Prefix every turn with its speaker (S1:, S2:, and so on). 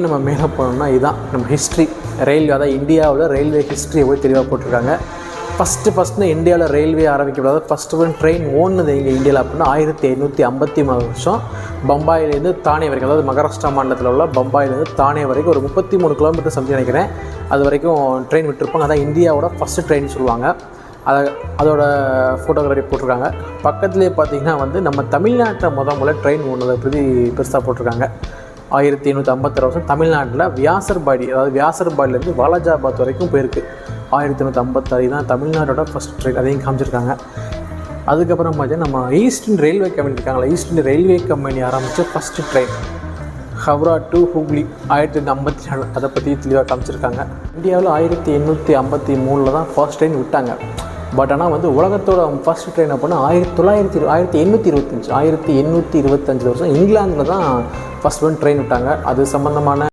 S1: நம்ம மேலே போனோம்னா இதுதான் நம்ம ஹிஸ்ட்ரி ரயில்வே, அதாவது இந்தியாவில் ரயில்வே ஹிஸ்ட்ரியை போய் தெளிவாக போட்டிருக்காங்க. ஃபஸ்ட்டு இந்தியாவில் ரயில்வே ஆரம்பிக்கப்படாது. ஃபஸ்ட்டு ட்ரெயின் ஓடுனது இங்கே இந்தியாவில் அப்படின்னா 1753 பம்பாயிலேருந்து தானே வரைக்கும், அதாவது மகாராஷ்டிரா மாநிலத்தில் உள்ள பம்பாயிலேருந்து தானே வரைக்கும் ஒரு 33 கிலோமீட்டர் சம்திங் நினைக்கிறேன். அது வரைக்கும் ட்ரெயின் விட்டுருப்பாங்க. அதான் இந்தியாவோட ஃபஸ்ட்டு ட்ரெயின் சொல்லுவாங்க. அதோட ஃபோட்டோகிராஃபி போட்டிருக்காங்க. பக்கத்துலேயே பார்த்திங்கன்னா நம்ம தமிழ்நாட்டில் முதல்ல ட்ரெயின் ஓடுனதை பற்றி பெருசாக போட்டிருக்காங்க. 1856 தமிழ்நாட்டில் வியாசர்பாடி, அதாவது வியாசர்பாடியிலேருந்து வாலாஜாபாத் வரைக்கும் போயிருக்கு. 1856 தான் தமிழ்நாட்டோட ஃபஸ்ட் ட்ரெயின், அதையும் காமிச்சிருக்காங்க. அதுக்கப்புறம் பார்த்தீங்கன்னா நம்ம ஈஸ்ட் இந்தியன் ரயில்வே கம்பெனி இருக்காங்களா, ஈஸ்ட் இந்தியன் ரயில்வே கம்பெனி ஆரம்பித்த first train Howrah to Hooghly 1854, அதை பற்றி தெளிவாக காமிச்சிருக்காங்க. இந்தியாவில் 1853 தான் ஃபர்ஸ்ட் ட்ரெயின் விட்டாங்க. பட் ஆனால் உலகத்தோட ஃபர்ஸ்ட் ட்ரெயின் அப்படின்னா 1825 வருஷம் இங்கிலாந்தில் தான் ஃபஸ்ட் ட்ரெயின் விட்டாங்க. அது சம்மந்தமான